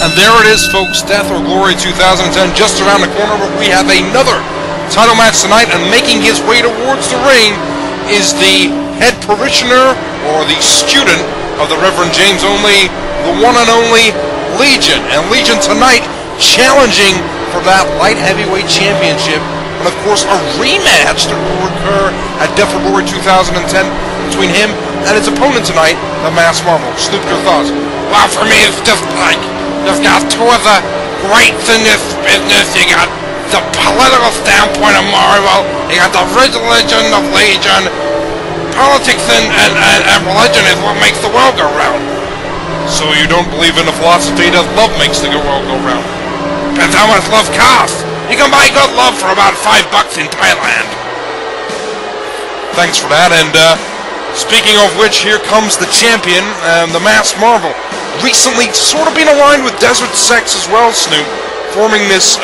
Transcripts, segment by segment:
And there it is, folks, Death or Glory 2010, just around the corner, but we have another title match tonight, and making his way towards the ring is the head parishioner, or the student, of the Reverend James Only, the one and only Legion. And Legion tonight challenging for that light heavyweight championship, and of course a rematch that will occur at Death or Glory 2010 between him and his opponent tonight, the Masked Marvel. Snoop, your thoughts? Well, for me, it's just like, there's got two of the greats in this business. You got the political standpoint of Marvel, you got the religion of Legion. Politics and religion is what makes the world go round. So you don't believe in the philosophy that love makes the world go round? Depends how much love costs. You can buy good love for about $5 in Thailand. Thanks for that, and speaking of which, here comes the champion, the Masked Marvel. Recently sort of been aligned with Desert Sex as well, Snoop, forming this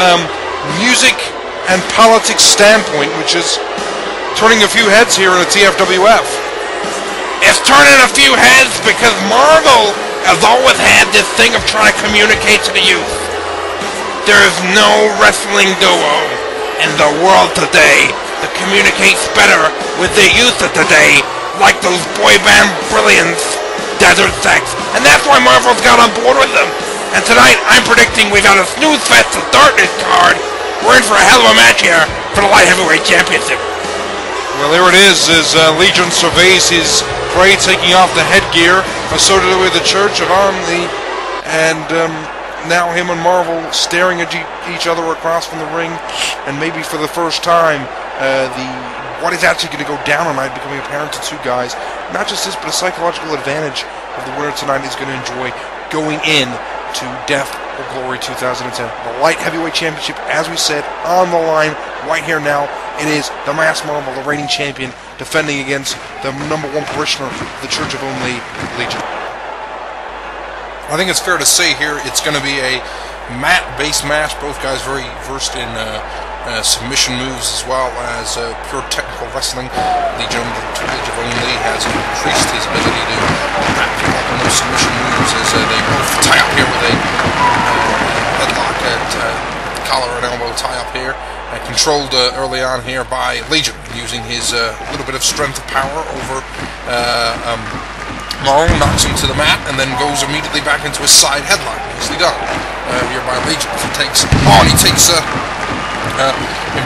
music and politics standpoint, which is turning a few heads here in the TFWF. It's turning a few heads because Marvel has always had this thing of trying to communicate to the youth. There is no wrestling duo in the world today that communicates better with the youth of today, like those boy band brilliants, Desert Sex. And that's why Marvel's got on board with them. And tonight, I'm predicting we've got a snooze fest to start this card. We're in for a hell of a match here for the Light Heavyweight Championship. Well, there it is, as Legion surveys his prey, taking off the headgear associated with the Church of Omni, and now him and Marvel staring at each other across from the ring, and maybe for the first time, what is actually going to go down tonight becoming apparent to two guys. Not just this, but a psychological advantage of the winner tonight is going to enjoy going in to Death or Glory 2010. The Light Heavyweight Championship, as we said, on the line right here now. It is the Masked Marvel, the reigning champion, defending against the #1 parishioner of the Church of Only, Legion. I think it's fair to say here it's going to be a mat-based match. Both guys very versed in submission moves as well as pure technical wrestling. Legion of Only has increased his ability to practice those submission moves as they both tie up here with a headlock at collar and elbow tie up here. Controlled early on here by Legion, using his little bit of strength of power over Marvel, knocks him to the mat, and then goes immediately back into his side headlock. Nicely done here by Legion. He takes him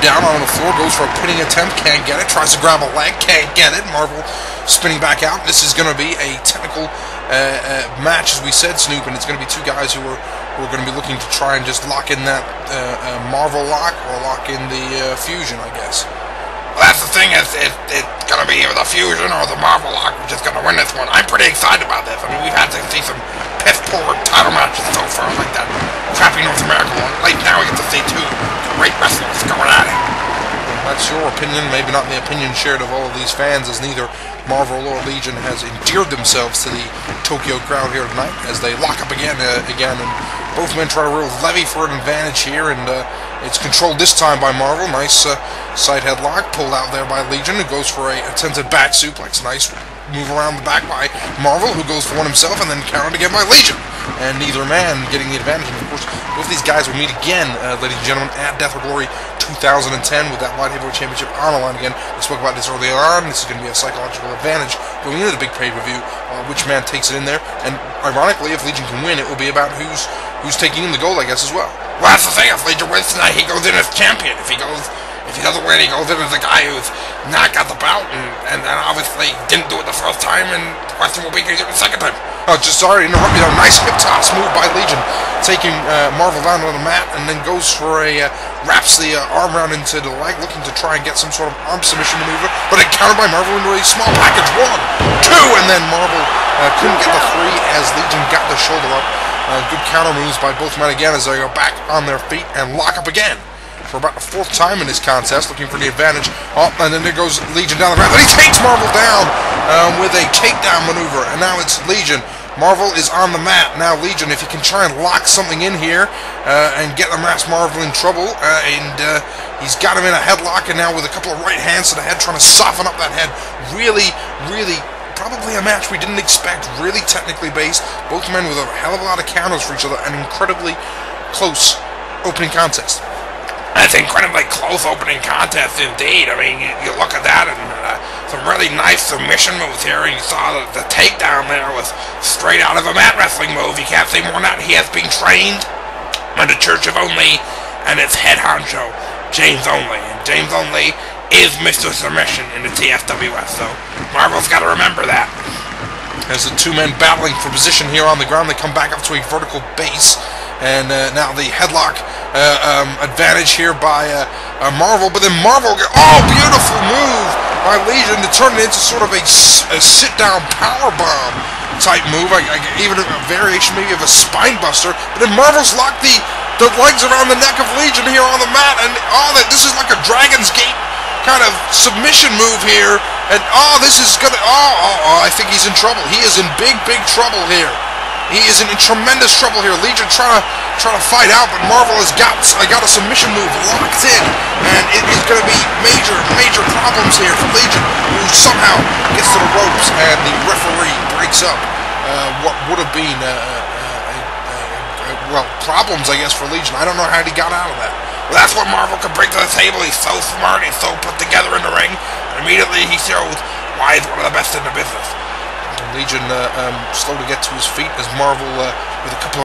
down on the floor, goes for a pinning attempt, can't get it, tries to grab a leg, can't get it. Marvel spinning back out. This is going to be a technical match, as we said, Snoop, and it's going to be two guys who are going to be looking to try and just lock in that Marvel lock, or lock in the fusion, I guess. Well, that's the thing, it's going to be either the fusion or the Marvel lock which is going to win this one. I'm pretty excited about this. I mean, we've had to see some piss-poor title matches so far, like that crappy North American one. Like, now we get to see two great wrestlers going at it. That's your opinion, maybe not the opinion shared of all of these fans, as neither Marvel or Legion has endeared themselves to the Tokyo crowd here tonight, as they lock up again, and both men try to real levy for an advantage here, and it's controlled this time by Marvel. Nice side headlock, pulled out there by Legion, who goes for a attempted back suplex. Nice move around the back by Marvel, who goes for one himself, and then countered again by Legion. And neither man getting the advantage. And of course, both these guys will meet again, ladies and gentlemen, at Death or Glory 2010 with that Light Heavyweight Championship on the line again. We spoke about this earlier on. This is going to be a psychological advantage going into the big pay-per-view, which man takes it in there. And ironically, if Legion can win, it will be about who's taking in the gold, I guess, as well. Well, that's the thing. If Legion wins tonight, he goes in as champion. If he doesn't win, he goes in as a guy who's not got the belt, and obviously didn't do it the first time, and the question will be, can he do it the second time? Oh, just sorry to interrupt you. Nice hip toss move by Legion, taking Marvel down on the mat, and then goes for wraps the arm round into the leg, looking to try and get some sort of arm submission maneuver, but then countered by Marvel into a small package. 1, 2, and then Marvel couldn't get the 3 as Legion got the shoulder up. Good counter moves by both men again as they go back on their feet and lock up again for about the 4th time in this contest, looking for the advantage. Oh, and then there goes Legion down the ramp, and he takes Marvel down with a takedown maneuver, and now it's Legion. Marvel is on the mat. Now Legion, if he can try and lock something in here and get the Masked Marvel in trouble, and he's got him in a headlock, and now with a couple of right hands to the head, trying to soften up that head, really probably a match we didn't expect, really technically based. Both men with a hell of a lot of counters for each other, an incredibly close opening contest. That's incredibly close opening contest indeed. I mean, you look at that and some really nice submission moves here. And you saw the takedown there was straight out of a mat wrestling move. You can't say more than that. He has been trained by the Church of Only and its head honcho, James Only. And James Only is Mr. Submission in the TSWS, so Marvel's got to remember that. As the two men battling for position here on the ground, they come back up to a vertical base, and now the headlock advantage here by Marvel, but then Marvel, beautiful move by Legion to turn it into sort of a sit-down powerbomb type move, even a variation maybe of a spine buster, but then Marvel's locked the legs around the neck of Legion here on the mat, and this is like a Dragon's Gate kind of submission move here, and this is gonna, I think he's in trouble. He is in big trouble here. He is in tremendous trouble here. Legion trying to fight out, but Marvel has got a submission move locked in, and it is going to be major problems here for Legion, who somehow gets to the ropes, and the referee breaks up what would have been problems, I guess, for Legion. I don't know how he got out of that. Well, that's what Marvel can bring to the table. He's so smart, he's so put together in the ring, and immediately he shows why he's one of the best in the business. Legion slow to get to his feet as Marvel with a couple of